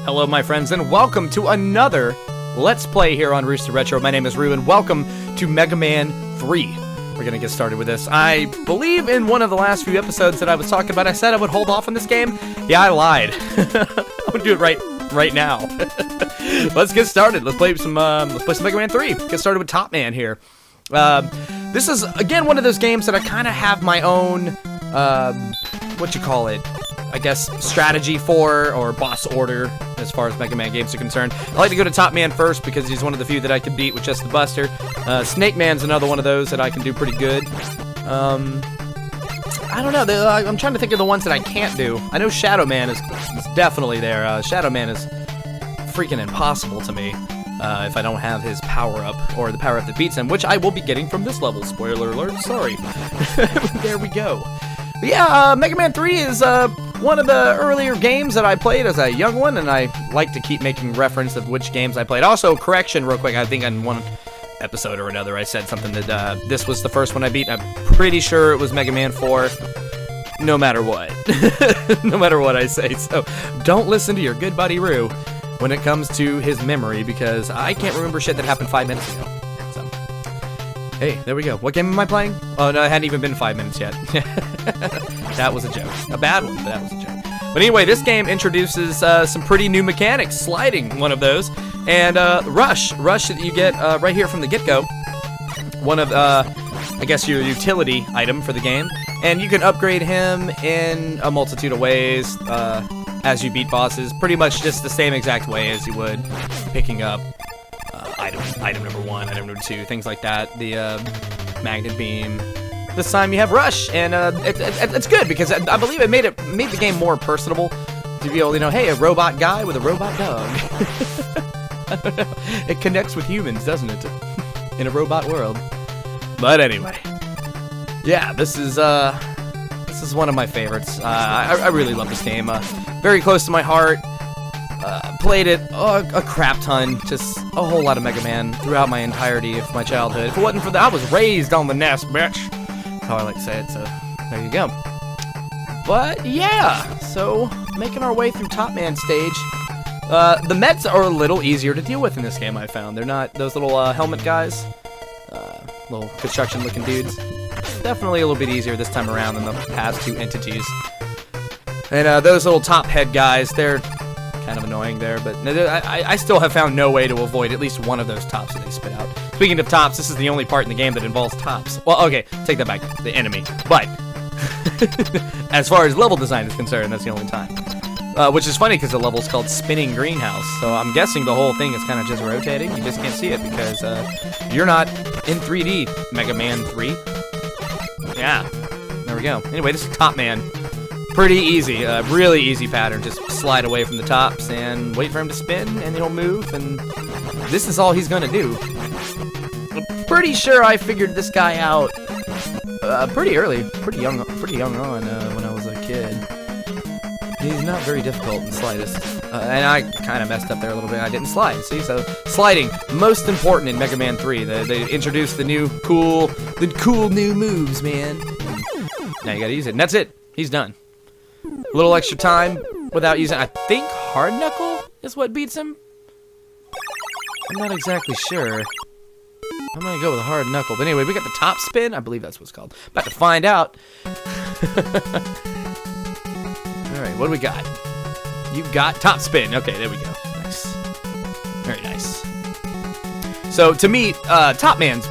Hello, my friends, and welcome to another Let's Play here on Rooster Retro. My name is Rue, and welcome to Mega Man 3. We're going to get started with this. I believe in one of the last few episodes that I was talking about, I said I would hold off on this game. Yeah, I lied. I'm going to do it right now. Let's get started. Let's play some Mega Man 3. Get started with Top Man here. This is, again, one of those games that I kind of have my own, I guess, strategy for, or boss order, as far as Mega Man games are concerned. I like to go to Top Man first because he's one of the few that I can beat with just the Buster. Snake Man's another one of those that I can do pretty good. I don't know, I'm trying to think of the ones that I can't do. I know Shadow Man is definitely there. Shadow Man is freaking impossible to me if I don't have his power-up, or the power-up that beats him, which I will be getting from this level. Spoiler alert, sorry. There we go. But yeah, Mega Man 3 is one of the earlier games that I played as a young one, and I like to keep making reference of which games I played. Also, correction real quick, I think on one episode or another I said something that this was the first one I beat. I'm pretty sure it was Mega Man 4, no matter what. No matter what I say, so don't listen to your good buddy Rue when it comes to his memory, because I can't remember shit that happened 5 minutes ago. So, hey, there we go. What game am I playing? Oh, no, it hadn't even been 5 minutes yet. That was a joke. A bad one, but that was a joke. But anyway, this game introduces some pretty new mechanics. Sliding, one of those. And Rush that you get right here from the get-go. One of, I guess, your utility item for the game. And you can upgrade him in a multitude of ways as you beat bosses. Pretty much just the same exact way as you would picking up item number 1, item number 2, things like that. The magnet beam. This time you have Rush, and it's good because I believe it made the game more personable to be able, hey, a robot guy with a robot dog. I don't know. It connects with humans, doesn't it? In a robot world. But anyway, yeah, this is one of my favorites. I really love this game. Very close to my heart. Played it a crap ton, just a whole lot of Mega Man throughout my entirety of my childhood. If it wasn't for that, I was raised on the NES, bitch. How I like to say it, so there you go. But yeah, so making our way through Top Man stage. The Mets are a little easier to deal with in this game, I found. They're not those little helmet guys, little construction looking dudes. Definitely a little bit easier this time around than the past 2 entities. And those little top head guys, they're kind of annoying there, but I still have found no way to avoid at least one of those tops that they spit out. Speaking of tops, this is the only part in the game that involves tops. Well, okay, take that back, the enemy. But, as far as level design is concerned, that's the only time. Which is funny because the level's called Spinning Greenhouse, so I'm guessing the whole thing is kind of just rotating. You just can't see it because you're not in 3D, Mega Man 3. Yeah, there we go. Anyway, this is Top Man. Pretty easy, really easy pattern. Just slide away from the tops and wait for him to spin, and he'll move, and this is all he's gonna do. I'm pretty sure I figured this guy out pretty early, pretty young on when I was a kid. He's not very difficult in the slightest, and I kind of messed up there a little bit. I didn't slide, see? So sliding, most important in Mega Man 3. They introduced the cool new moves, man. Now you gotta use it, and that's it. He's done. A little extra time without using, I think Hard Knuckle is what beats him? I'm not exactly sure. I'm gonna go with Hard Knuckle. But anyway, we got the top spin. I believe that's what it's called. About to find out. Alright, what do we got? You got top spin. Okay, there we go. Nice. Very nice. So, to me, Top Man's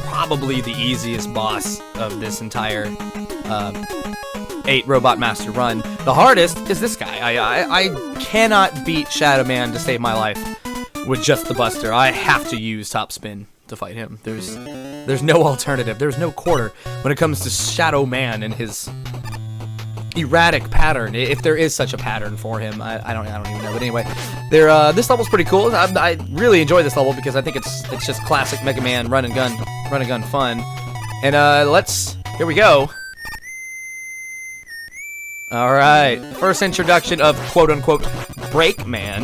probably the easiest boss of this entire 8 Robot Master run. The hardest is this guy. I cannot beat Shadow Man to save my life with just the Buster. I have to use Top Spin to fight him. There's no alternative. There's no quarter when it comes to Shadow Man and his erratic pattern, if there is such a pattern for him. I don't even know. But anyway, this level's pretty cool. I really enjoy this level because I think it's just classic Mega Man run and gun fun. And here we go. Alright, first introduction of quote-unquote Break Man,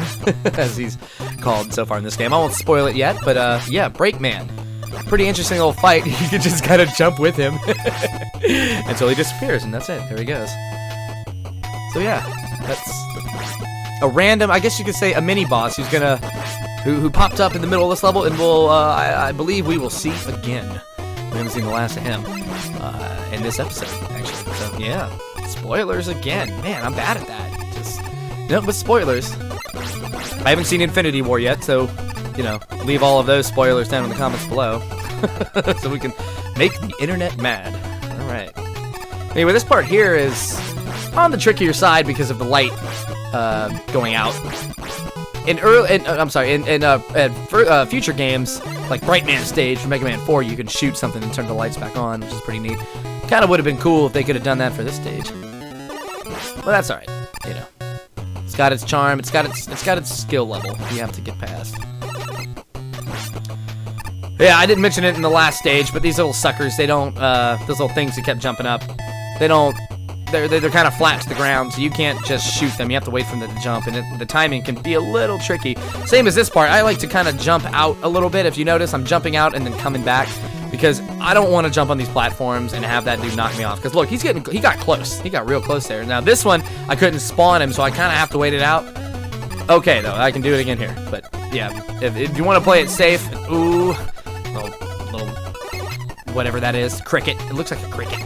as he's called so far in this game. I won't spoil it yet, but yeah, Break Man. Pretty interesting little fight. You can just kind of jump with him until he disappears, and that's it. There he goes. So yeah, a random, I guess you could say, a mini boss who popped up in the middle of this level, and I believe we will see again. We haven't seen the last of him in this episode, actually. So yeah, spoilers again. Man, I'm bad at that. Just with spoilers. I haven't seen Infinity War yet, so leave all of those spoilers down in the comments below, so we can make the internet mad. All right. Anyway, this part here is on the trickier side because of the light going out. In future games like Bright Man stage for Mega Man 4, you can shoot something and turn the lights back on, which is pretty neat. Kind of would have been cool if they could have done that for this stage. But that's all right. It's got its charm. It's got its skill level. You have to get past. Yeah, I didn't mention it in the last stage, but these little suckers, they don't. Those little things that kept jumping up, they don't. They're kind of flat to the ground, so you can't just shoot them. You have to wait for them to jump, and the timing can be a little tricky. Same as this part. I like to kind of jump out a little bit. If you notice, I'm jumping out and then coming back because I don't want to jump on these platforms and have that dude knock me off. Because look, he got close. He got real close there. Now this one, I couldn't spawn him, so I kind of have to wait it out. Okay, though, I can do it again here. But yeah, if you want to play it safe, ooh, little whatever that is, cricket. It looks like a cricket.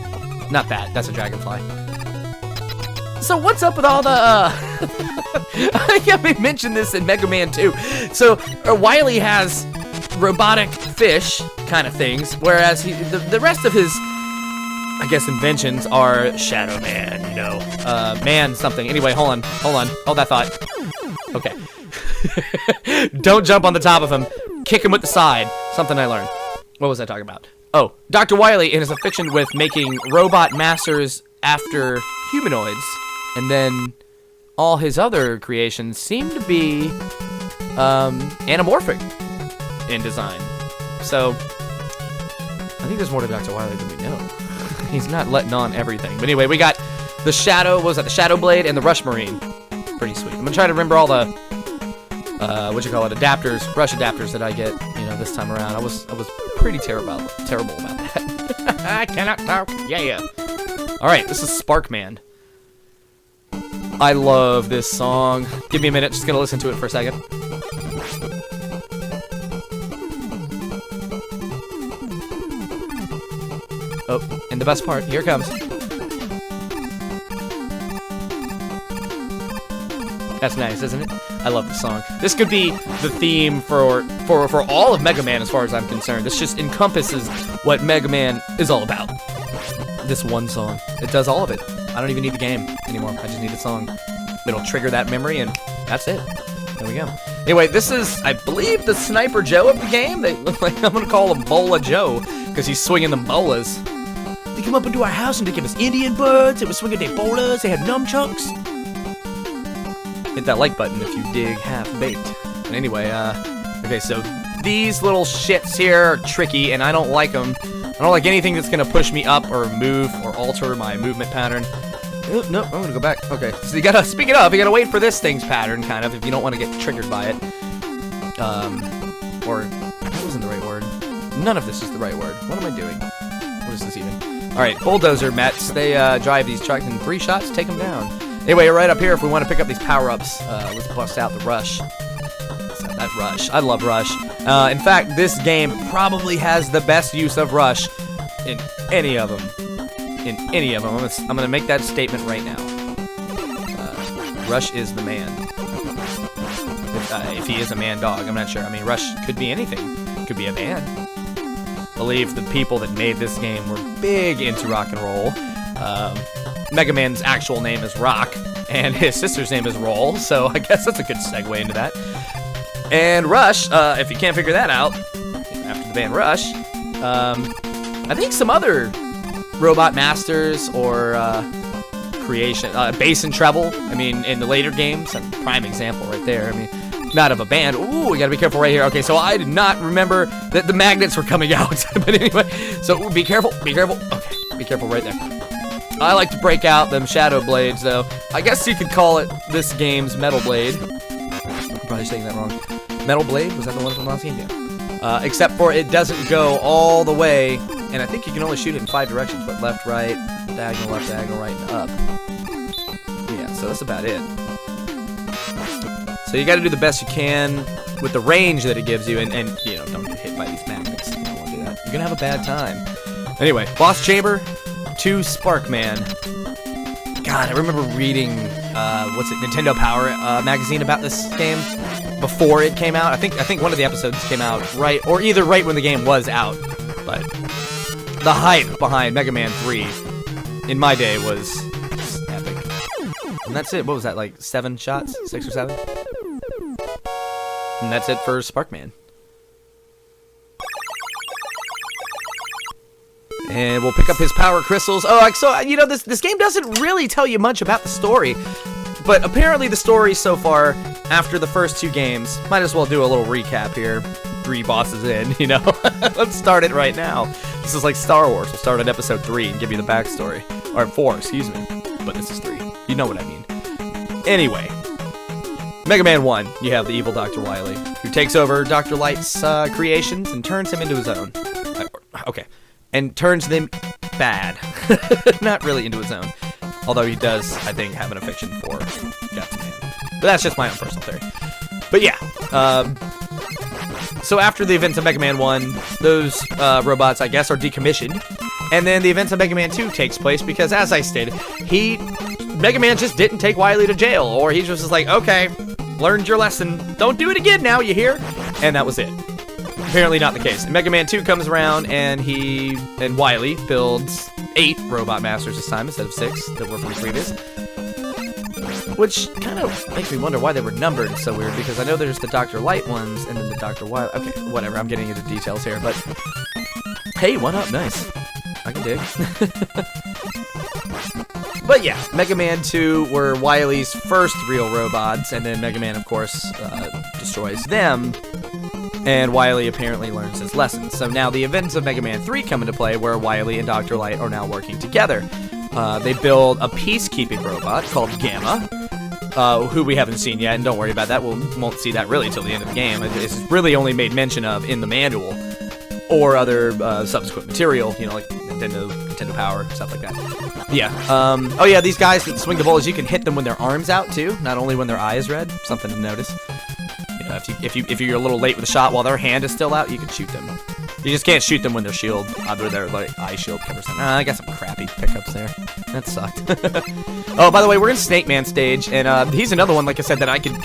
Not that. That's a dragonfly. So what's up with all the, I think I mentioned this in Mega Man 2. So Wily has robotic fish kind of things, whereas the rest of his, I guess, inventions are Shadow Man, man something. Anyway, hold on, hold that thought. Okay. Don't jump on the top of him. Kick him with the side. Something I learned. What was I talking about? Oh, Dr. Wily in his affliction with making robot masters after humanoids. And then all his other creations seem to be anamorphic in design. So I think there's more to Dr. Wily than we know. He's not letting on everything. But anyway, we got the Shadow, what was that? The Shadow Blade and the Rush Marine. Pretty sweet. I'm gonna try to remember all the adapters, rush adapters that I get, this time around. I was pretty terrible about that. I cannot talk. Yeah. All right, this is Sparkman. I love this song. Give me a minute, just gonna listen to it for a second. Oh, and the best part, here it comes. That's nice, isn't it? I love this song. This could be the theme for all of Mega Man as far as I'm concerned. This just encompasses what Mega Man is all about. This one song. It does all of it. I don't even need the game anymore. I just need the song. It'll trigger that memory, and that's it. There we go. Anyway, this is, I believe, the Sniper Joe of the game. They look like, I'm gonna call him Bola Joe, because he's swinging them bolas. They come up into our house and they give us Indian birds. They were swinging their bolas. They had nunchucks. Hit that like button if you dig half-baked. But anyway, okay, so these little shits here are tricky, and I don't like them. I don't like anything that's gonna push me up or move or alter my movement pattern. No, I'm gonna go back. Okay, so you gotta, speaking of, you gotta wait for this thing's pattern, kind of, if you don't want to get triggered by it. Or, that wasn't the right word. None of this is the right word. What am I doing? What is this even? Alright, bulldozer Mets, they drive these trucks, and 3 shots take them down. Anyway, right up here, if we want to pick up these power-ups, let's bust out the Rush. So that Rush. I love Rush. In fact, this game probably has the best use of Rush in any of them. In any of them. I'm gonna make that statement right now. Rush is the man. If he is a man dog, I'm not sure. I mean, Rush could be anything. Could be a band. I believe the people that made this game were big into rock and roll. Mega Man's actual name is Rock, and his sister's name is Roll, so I guess that's a good segue into that. And Rush, if you can't figure that out, after the band Rush, I think some other Robot Masters or creation, bass and treble, I mean, in the later games, a prime example right there. I mean, not of a band. Ooh, we gotta be careful right here. Okay, so I did not remember that the magnets were coming out. But anyway, so be careful, be careful. Okay, be careful right there. I like to break out them Shadow Blades, though. I guess you could call it this game's Metal Blade. I'm probably saying that wrong. Metal Blade? Was that the one from last game? Yeah. Except for it doesn't go all the way, and I think you can only shoot it in 5 directions, but left, right, diagonal, right, and up. Yeah, so that's about it. So you got to do the best you can with the range that it gives you, and you know, don't get hit by these magnets. You don't want to do that. You're gonna have a bad time. Anyway, Boss Chamber to Spark Man. God, I remember reading Nintendo Power magazine about this game before it came out. I think one of the episodes came out right when the game was out. But the hype behind Mega Man 3 in my day was just epic. And that's it. What was that, like 7 shots? 6 or 7? And that's it for Sparkman. And we'll pick up his power crystals. Oh, so, you know, this game doesn't really tell you much about the story. But apparently the story so far, after the first 2 games, might as well do a little recap here. 3 bosses in, you know? Let's start it right now. This is like Star Wars. We'll start at episode 3 and give you the backstory. Or 4, excuse me. But this is 3. You know what I mean. Anyway. Mega Man 1, you have the evil Dr. Wily, who takes over Dr. Light's creations and turns him into his own. Okay. And turns them bad. Not really into his own. Although he does, I think, have an affection for Captain Man. But that's just my own personal theory. But yeah. So after the events of Mega Man 1, those robots, I guess, are decommissioned. And then the events of Mega Man 2 takes place because, as I stated, Mega Man just didn't take Wily to jail. Or he just was like, okay, learned your lesson. Don't do it again now, you hear? And that was it. Apparently not the case. And Mega Man 2 comes around, and Wily builds 8 Robot Masters this time instead of 6 that were from the previous. Which kind of makes me wonder why they were numbered so weird, because I know there's the Dr. Light ones and then the Dr. Wily. Okay, whatever, I'm getting into details here, but hey, 1-up, nice. I can dig. But yeah, Mega Man 2 were Wily's first real robots, and then Mega Man, of course, destroys them, and Wily apparently learns his lessons. So now the events of Mega Man 3 come into play, where Wily and Dr. Light are now working together. They build a peacekeeping robot called Gamma, who we haven't seen yet, and don't worry about that, we won't see that really till the end of the game. It's really only made mention of in the manual, or other subsequent material, you know, like Nintendo Power, stuff like that. Yeah. Oh yeah, these guys that swing the bullets, you can hit them when their arm's out too, not only when their eye is red. Something to notice. You know, if you're a little late with a shot while their hand is still out, you can shoot them. You just can't shoot them when their shield, either their like eye shield covers them. I got some crappy pickups there. That sucked. Oh, by the way, we're in Snake Man stage, and he's another one, like I said, that I could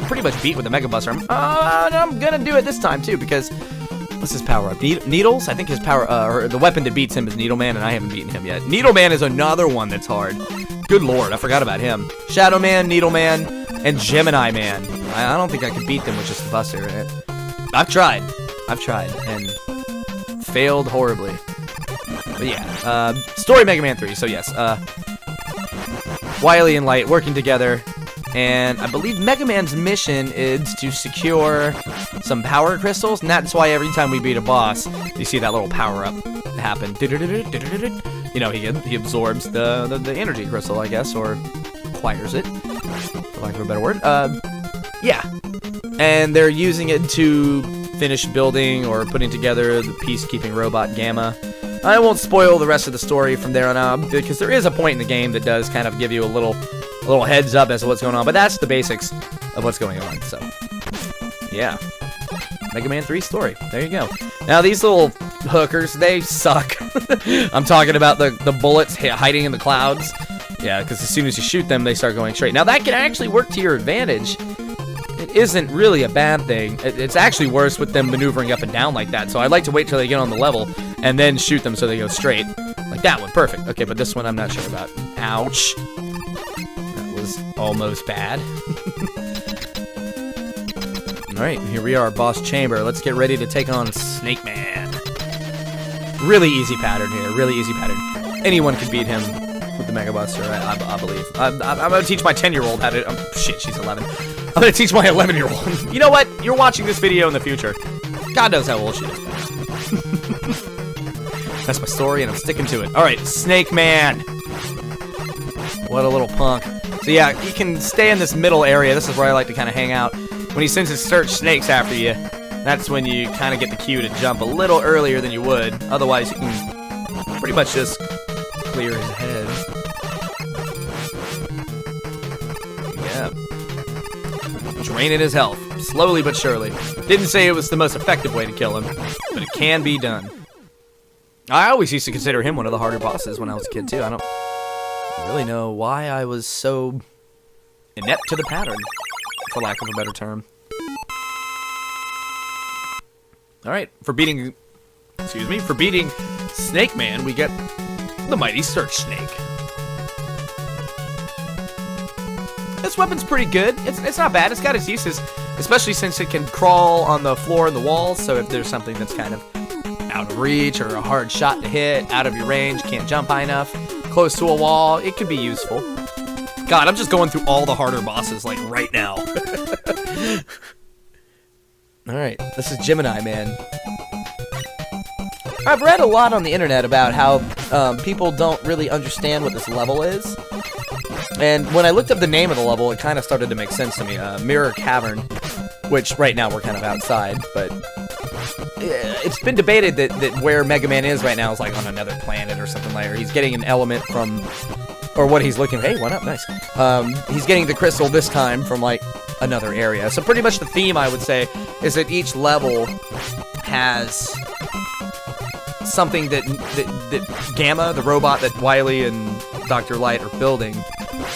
pretty much beat with the Mega Buster. I'm gonna do it this time too, because what's his power up? Needles? I think his power, or the weapon that beats him is Needle Man, and I haven't beaten him yet. Needle Man is another one that's hard. Good lord, I forgot about him. Shadow Man, Needle Man, and Gemini Man. I don't think I could beat them with just the Buster. I've tried, and failed horribly. But yeah, story Mega Man 3, so yes, Wily and Light working together, and I believe Mega Man's mission is to secure some power crystals, and that's why every time we beat a boss, you see that little power-up happen. You know, he absorbs the energy crystal, I guess, or acquires it, for lack of a better word. Yeah, and they're using it to finish building or putting together the peacekeeping robot Gamma. I won't spoil the rest of the story from there on out, because there is a point in the game that does kind of give you a little heads up as to what's going on, but that's the basics of what's going on. So yeah, Mega Man 3 story, there you go. Now these little hookers, they suck. I'm talking about the bullets hiding in the clouds. Yeah, because as soon as you shoot them, they start going straight. Now that can actually work to your advantage. It isn't really a bad thing. It's actually worse with them maneuvering up and down like that. So I like to wait till they get on the level and then shoot them so they go straight. Like that one, perfect. Okay, but this one I'm not sure about. Ouch. That was almost bad. Alright, here we are, Boss Chamber. Let's get ready to take on Snake Man. Really easy pattern here, really easy pattern. Anyone can beat him with the Mega Buster, I believe. I'm going to teach my 10-year-old how to... shit, she's 11. I'm going to teach my 11-year-old. You know what? You're watching this video in the future. God knows how old she is. That's my story, and I'm sticking to it. Alright, Snake Man. What a little punk. So yeah, you can stay in this middle area. This is where I like to kind of hang out. When he sends his search snakes after you, that's when you kind of get the cue to jump a little earlier than you would. Otherwise, you can pretty much just clear his head. Yeah. draining his health, slowly but surely. Didn't say it was the most effective way to kill him, but it can be done. I always used to consider him one of the harder bosses when I was a kid, too. I don't really know why I was so inept to the pattern, for lack of a better term. Alright, for beating Snake Man, we get the Mighty Search Snake. This weapon's pretty good. It's not bad. It's got its uses, especially since it can crawl on the floor and the walls, so if there's something that's kind of out of reach or a hard shot to hit, out of your range, can't jump high enough, close to a wall, it could be useful. God, I'm just going through all the harder bosses, like, right now. Alright, this is Gemini Man. I've read a lot on the internet about how people don't really understand what this level is. And when I looked up the name of the level, it kind of started to make sense to me. Mirror Cavern, which right now we're kind of outside, but it's been debated that where Mega Man is right now is like on another planet or something like that. He's getting an element from, or what he's looking for. Hey, one up, nice. He's getting the crystal this time from like another area. So pretty much the theme, I would say, is that each level has something that Gamma, the robot that Wily and Dr. Light are building,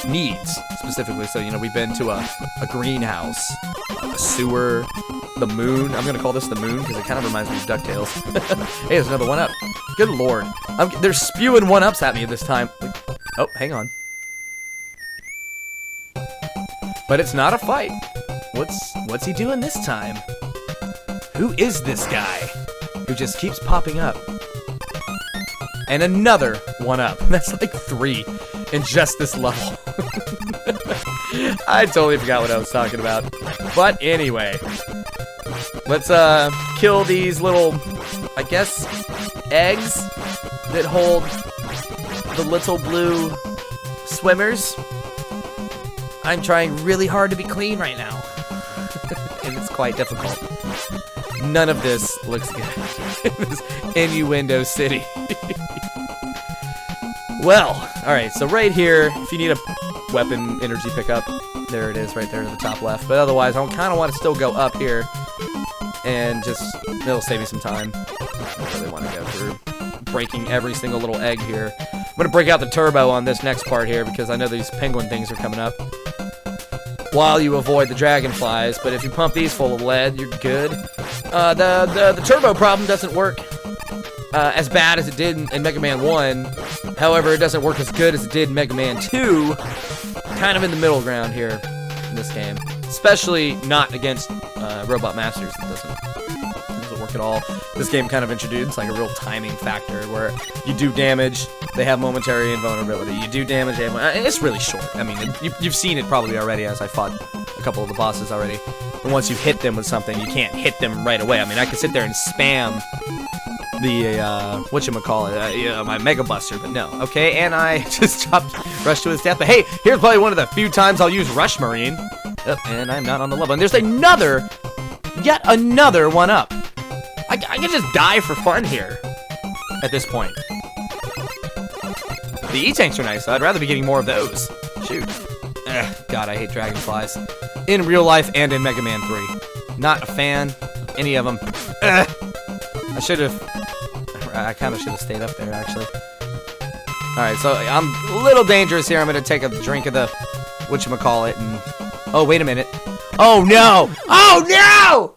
needs specifically. So, you know, we've been to a greenhouse, a sewer, the moon. I'm gonna call this the moon because it kind of reminds me of DuckTales. Hey, there's another one up. Good lord, they're spewing one ups at me this time. Oh, hang on. But it's not a fight. What's he doing this time? Who is this guy who just keeps popping up? And another one up. That's like 3 in just this level. I totally forgot what I was talking about. But anyway, let's kill these little, I guess, eggs that hold the little blue swimmers. I'm trying really hard to be clean right now. And it's quite difficult. None of this looks good. This Innuendo City. Well, alright, so right here, if you need a weapon energy pickup, there it is right there to the top left. But otherwise, I kind of want to still go up here and just, it'll save me some time. I don't really want to go through breaking every single little egg here. I'm going to break out the turbo on this next part here because I know these penguin things are coming up while you avoid the dragonflies. But if you pump these full of lead, you're good. The turbo problem doesn't work as bad as it did in Mega Man 1. However, it doesn't work as good as it did in Mega Man 2. Kind of in the middle ground here in this game. Especially not against Robot Masters. It doesn't work at all. This game kind of introduced like a real timing factor where you do damage, they have momentary invulnerability. You do damage, they have, it's really short. I mean, you've seen it probably already as I fought a couple of the bosses already. And once you hit them with something, you can't hit them right away. I mean, I could sit there and spam the, whatchamacallit, my Mega Buster, but no, okay, and I just rushed to his death, but hey, here's probably one of the few times I'll use Rush Marine, and I'm not on the level, and there's yet another one up. I can just die for fun here, at this point. The E-Tanks are nice, so I'd rather be getting more of those. Shoot. God, I hate dragonflies. In real life and in Mega Man 3. Not a fan of any of them. I kind of should have stayed up there, actually. Alright, so I'm a little dangerous here. I'm going to take a drink of the whatchamacallit and... Oh, wait a minute. Oh, no! Oh, no!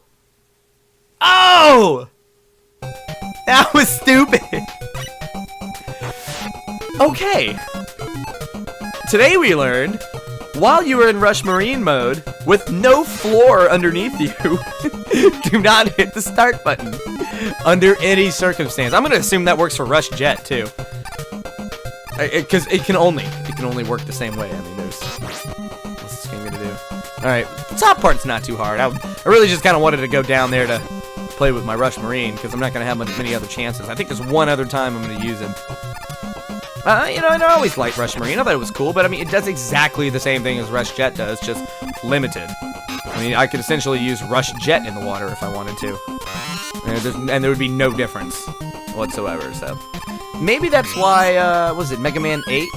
Oh! That was stupid. Okay. Today we learned, while you are in Rush Marine mode, with no floor underneath you, do not hit the start button. Under any circumstance. I'm going to assume that works for Rush Jet, too. Because it can only work the same way. I mean, what's this game going to do? Alright, the top part's not too hard. I really just kind of wanted to go down there to play with my Rush Marine, because I'm not going to have many other chances. I think there's one other time I'm going to use him. You know, I always liked Rush Marine. I thought it was cool, but I mean, it does exactly the same thing as Rush Jet does, just limited. I mean, I could essentially use Rush Jet in the water if I wanted to. And there would be no difference whatsoever, so. Maybe that's why, was it Mega Man 8?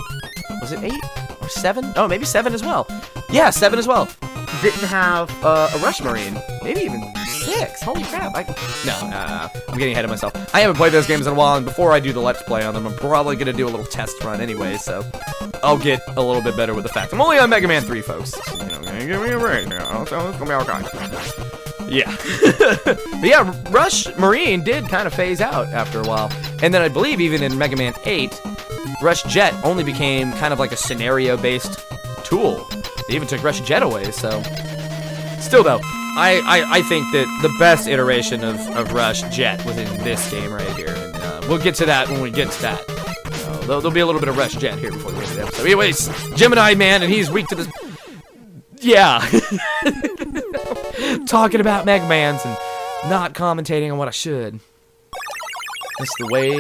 Was it 8? Or 7? Oh, maybe 7 as well. Yeah, 7 as well. didn't have a Rush Marine. Maybe even 6. Holy crap. I'm getting ahead of myself. I haven't played those games in a while, and before I do the Let's Play on them, I'm probably going to do a little test run anyway, so I'll get a little bit better with the fact. I'm only on Mega Man 3, folks. So, give me a break now. So it's going to be okay. Yeah. But yeah, Rush Marine did kind of phase out after a while. And then I believe even in Mega Man 8, Rush Jet only became kind of like a scenario-based tool. They even took Rush Jet away, so... Still, though, I think that the best iteration of Rush Jet was in this game right here. And we'll get to that when we get to that. There'll be a little bit of Rush Jet here before the end of the episode. Anyways, Gemini Man, and he's weak to this... Yeah. Talking about Mega Mans and not commentating on what I should. That's the way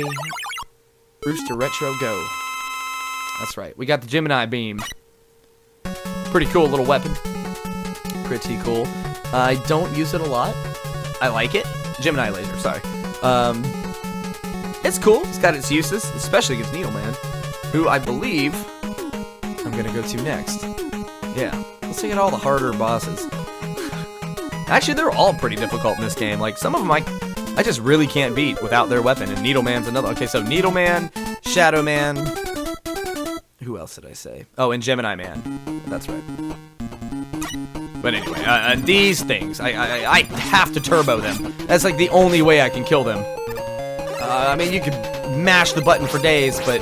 Rooster Retro go. That's right. We got the Gemini Beam. Pretty cool little weapon. Pretty cool. I don't use it a lot. I like it. Gemini Laser, sorry. It's cool. It's got its uses, especially against Needle Man, who I believe I'm going to go to next. Yeah. Let's take out all the harder bosses. Actually, they're all pretty difficult in this game. Like, some of them I just really can't beat without their weapon, and Needle Man's another. Okay, so Needle Man, Shadow Man. Who else did I say? Oh, and Gemini Man. That's right. But anyway, these things, I have to turbo them. That's like the only way I can kill them. I mean, you could mash the button for days, but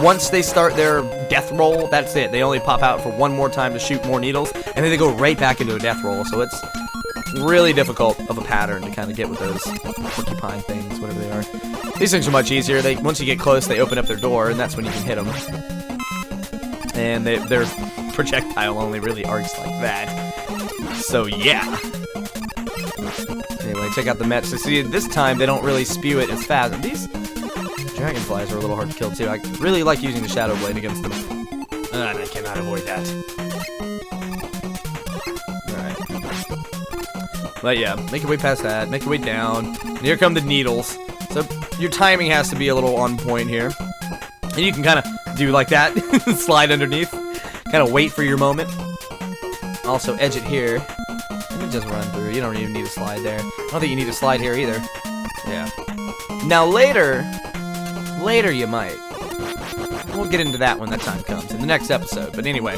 once they start their death roll, that's it. They only pop out for one more time to shoot more needles, and then they go right back into a death roll. So it's really difficult of a pattern to kind of get with those porcupine things, whatever they are. These things are much easier. Once you get close, they open up their door, and that's when you can hit them. And their projectile only really arcs like that. So yeah. Anyway, check out the Mets. So see, this time they don't really spew it as fast. And these dragonflies are a little hard to kill too. I really like using the Shadow Blade against them. And I cannot avoid that. Alright. But yeah, make your way past that. Make your way down. And here come the needles. So your timing has to be a little on point here. And you can kind of do like that. Slide underneath. Kind of wait for your moment. Also edge it here. Let me just run through. You don't even need a slide there. I don't think you need a slide here either. Yeah. Now later you might. We'll get into that when that time comes in the next episode. But anyway,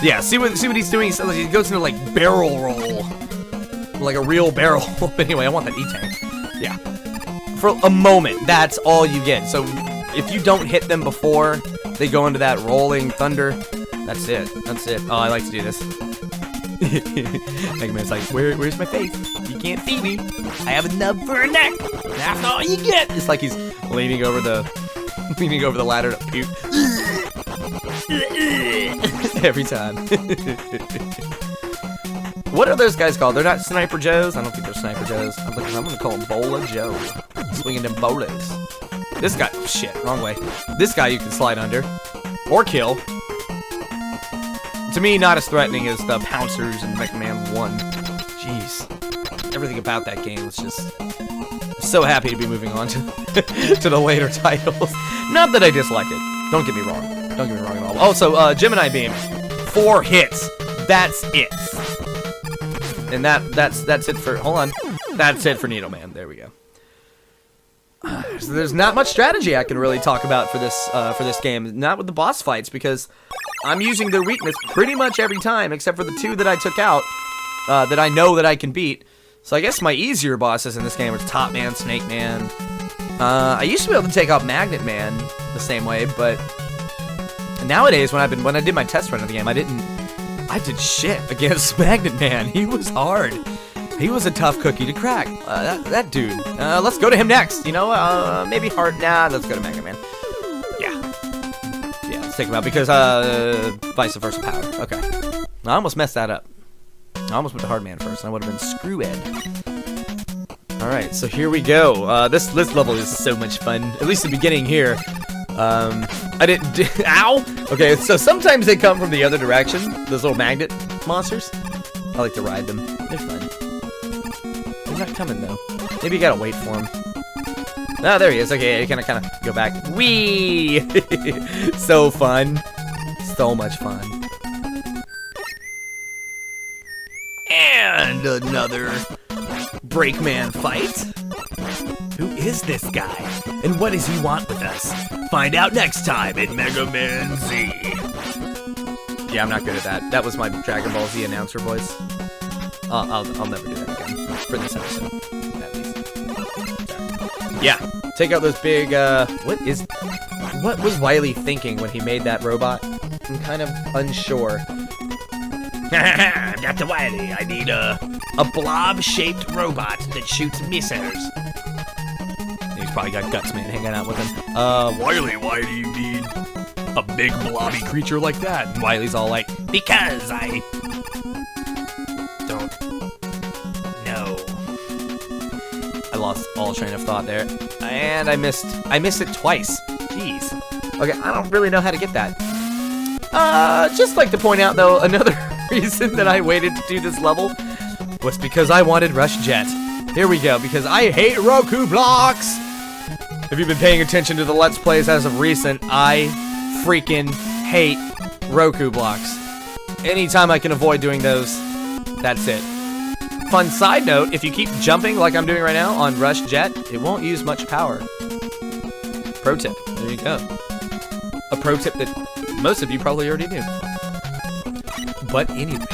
yeah. See what he's doing. He goes into like barrel roll, like a real barrel. But anyway, I want that E-tank. Yeah. For a moment, that's all you get. So if you don't hit them before they go into that rolling thunder, that's it. That's it. Oh, I like to do this. Mega Man's like, where's my face? You can't see me. I have a nub for a neck. That's all you get. It's like he's leaning over the ladder to puke. Every time. What are those guys called? They're not Sniper Joes? I don't think they're Sniper Joes. I'm gonna call them Bola Joe. Swinging them bolas. This guy, shit, wrong way. This guy you can slide under. Or kill. To me, not as threatening as the Pouncers in Mega Man 1. Jeez. Everything about that game was just... I'm so happy to be moving on to, to the later titles. Not that I dislike it. Don't get me wrong. Don't get me wrong at all. Also, Gemini Beam. 4 hits. That's it. And that's it for... Hold on. That's it for Needle Man. There we go. So there's not much strategy I can really talk about for this game. Not with the boss fights, because I'm using their weakness pretty much every time, except for the 2 that I took out that I know that I can beat. So I guess my easier bosses in this game are Top Man, Snake Man. I used to be able to take out Magnet Man the same way, but nowadays when I did my test run of the game, I did shit against Magnet Man. He was hard. He was a tough cookie to crack. That dude. Let's go to him next. You know, maybe hard. Nah, let's go to Mega Man. Yeah. Yeah, let's take him out because vice versa power. Okay. I almost messed that up. I almost went to Hard Man first, and I would have been Screw Ed. Alright, so here we go. This level is so much fun. At least the beginning here. I didn't... Ow! Okay, so sometimes they come from the other direction. Those little magnet monsters. I like to ride them. They're fun. They're not coming, though. Maybe you gotta wait for him. Ah, there he is. Okay, you kind of go back. Whee! So fun. So much fun. And another Breakman fight? Who is this guy? And what does he want with us? Find out next time in Mega Man Z. Yeah, I'm not good at that. That was my Dragon Ball Z announcer voice. I'll never do that again. For this episode, at least. Yeah, take out those big, what was Wily thinking when he made that robot? I'm kind of unsure. Dr. Wily, I need a blob-shaped robot that shoots missiles. He's probably got Guts Man hanging out with him. Wily, why do you need a big blobby creature like that? And Wily's all like, because I don't know. I lost all train of thought there. And I missed it twice. Jeez. Okay, I don't really know how to get that. Just like to point out, though, another reason that I waited to do this level was because I wanted Rush Jet. Here we go, because I hate Roku blocks! If you've been paying attention to the Let's Plays as of recent, I freaking hate Roku blocks. Anytime I can avoid doing those, that's it. Fun side note, if you keep jumping like I'm doing right now on Rush Jet, it won't use much power. Pro tip, there you go. A pro tip that most of you probably already knew. But anyway,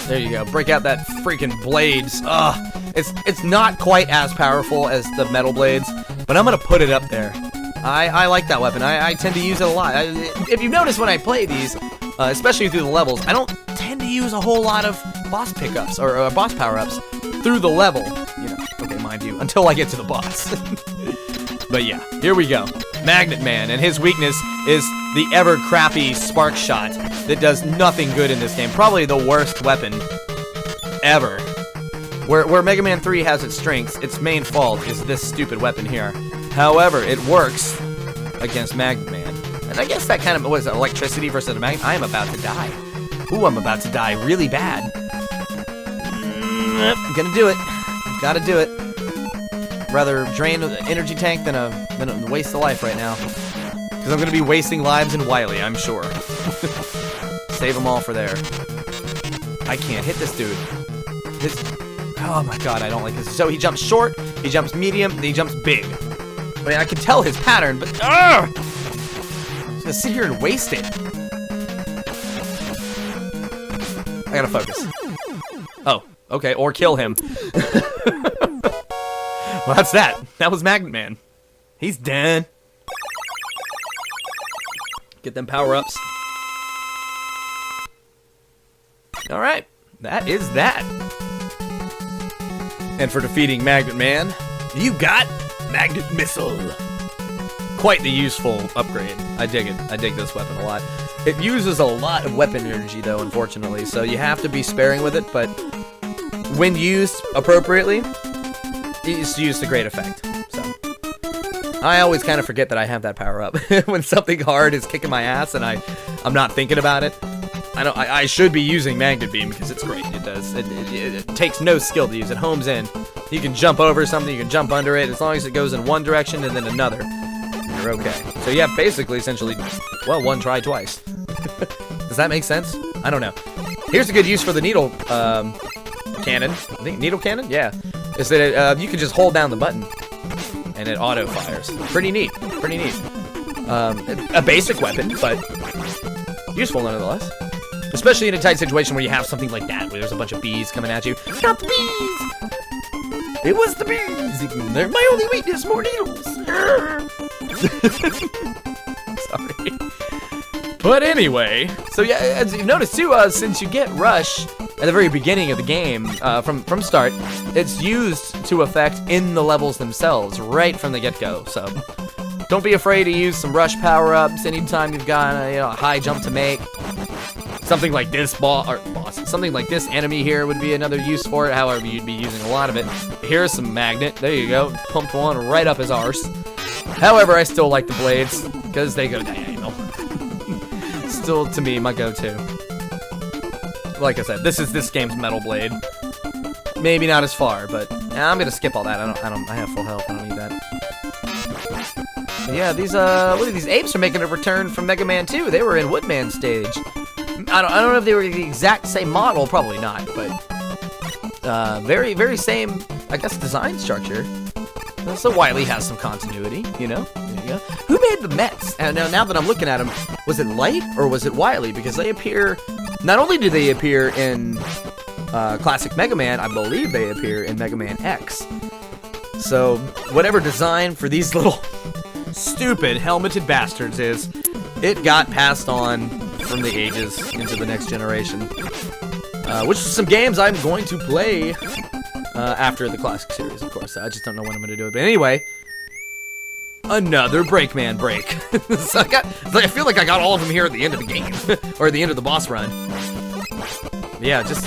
there you go. Break out that freaking blades. Ugh, it's not quite as powerful as the metal blades, but I'm gonna put it up there. I like that weapon. I tend to use it a lot. If you notice when I play these, especially through the levels, I don't tend to use a whole lot of boss pickups or boss power-ups through the level. You know, okay, mind you, until I get to the boss. But yeah, here we go. Magnet Man, and his weakness is the ever crappy spark shot that does nothing good in this game. Probably the worst weapon ever. Where Mega Man 3 has its strengths, its main fault is this stupid weapon here. However, it works against Magnet Man. And I guess that kind of was electricity versus a magnet. I am about to die. Ooh, I'm about to die really bad. I'm gonna do it. I've gotta do it. Rather drain the energy tank than a waste of life right now. Because I'm gonna be wasting lives in Wily, I'm sure. Save them all for there. I can't hit this dude. Oh my god, I don't like this. So he jumps short, he jumps medium, then he jumps big. I mean, I can tell his pattern, but I'm just gonna sit here and waste it. I gotta focus. Oh, okay, or kill him. Well, that's that. That was Magnet Man. He's dead. Get them power-ups. Alright, that is that. And for defeating Magnet Man, you got Magnet Missile. Quite the useful upgrade. I dig it. I dig this weapon a lot. It uses a lot of weapon energy, though, unfortunately, so you have to be sparing with it, but when used appropriately, it's used to great effect. So I always kind of forget that I have that power up when something hard is kicking my ass and I'm not thinking about it. I should be using Magnet Beam because it's great. It does. It takes no skill to use. It homes in. You can jump over something. You can jump under it as long as it goes in one direction and then another. You're okay. So you have basically, essentially, well, one try twice. Does that make sense? I don't know. Here's a good use for the needle cannon. I think needle cannon. Yeah. Is that you can just hold down the button and it auto fires. Pretty neat. Pretty neat. A basic weapon, but useful nonetheless. Especially in a tight situation where you have something like that, where there's a bunch of bees coming at you. Got the bees! It was the bees! They're my only weakness, more needles! Sorry. But anyway, so yeah, as you've noticed too, since you get Rush at the very beginning of the game, from start, it's used to effect in the levels themselves, right from the get-go, so don't be afraid to use some Rush power-ups anytime you've got a high jump to make. Something like this something like this enemy here would be another use for it, however you'd be using a lot of it. Here's some magnet, there you go, pumped one right up his arse. However, I still like the blades, because they go diagonal. Still, to me, my go-to. Like I said, this is this game's Metal Blade. Maybe not as far, but I'm gonna skip all that. I have full health. I don't need that. But yeah, these look at these apes are making a return from Mega Man 2. They were in Woodman stage. I don't know if they were the exact same model. Probably not, but Very, very same, I guess, design structure. So Wily has some continuity, you know? There you go. Who made the Mets? And now that I'm looking at them, was it Light or was it Wily? Because they appear, not only do they appear in classic Mega Man, I believe they appear in Mega Man X. So whatever design for these little stupid helmeted bastards is, it got passed on from the ages into the next generation. Which are some games I'm going to play after the classic series, of course. I just don't know when I'm going to do it. But anyway, another Breakman break. So I feel like I got all of them here at the end of the game, or at the end of the boss run. Yeah, just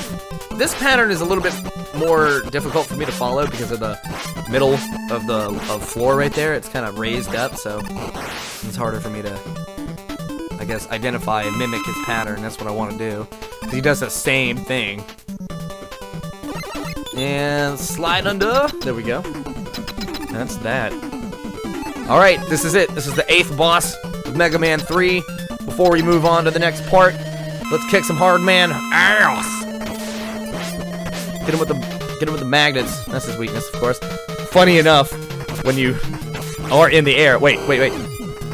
this pattern is a little bit more difficult for me to follow because of the middle of the floor right there. It's kind of raised up, so it's harder for me to, I guess, identify and mimic his pattern. That's what I want to do. He does the same thing. And slide under. There we go. That's that. Alright, this is it. This is the 8th boss of Mega Man 3. Before we move on to the next part, let's kick some hard man ass. Get him with the magnets. That's his weakness, of course. Funny enough, when you are in the air. Wait.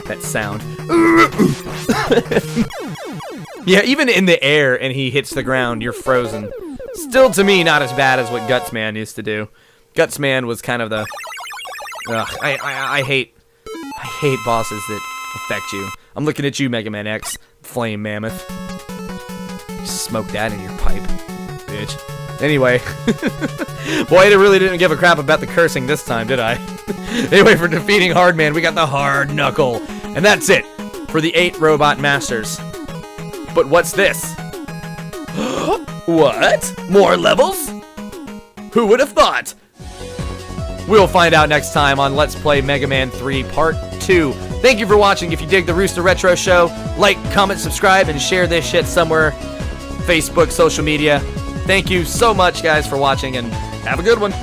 That sound. Yeah, even in the air and he hits the ground, you're frozen. Still, to me, not as bad as what Gutsman used to do. Gutsman was kind of the... Ugh, I hate bosses that affect you. I'm looking at you, Mega Man X, Flame Mammoth. Smoke that in your pipe, bitch. Anyway. Boy, I really didn't give a crap about the cursing this time, did I? Anyway, for defeating Hardman, we got the Hard Knuckle. And that's it for the 8 Robot Masters. But what's this? What? More levels? Who would have thought? We'll find out next time on Let's Play Mega Man 3 Part 2. Thank you for watching. If you dig the Rooster Retro Show, like, comment, subscribe, and share this shit somewhere. Facebook, social media. Thank you so much, guys, for watching, and have a good one.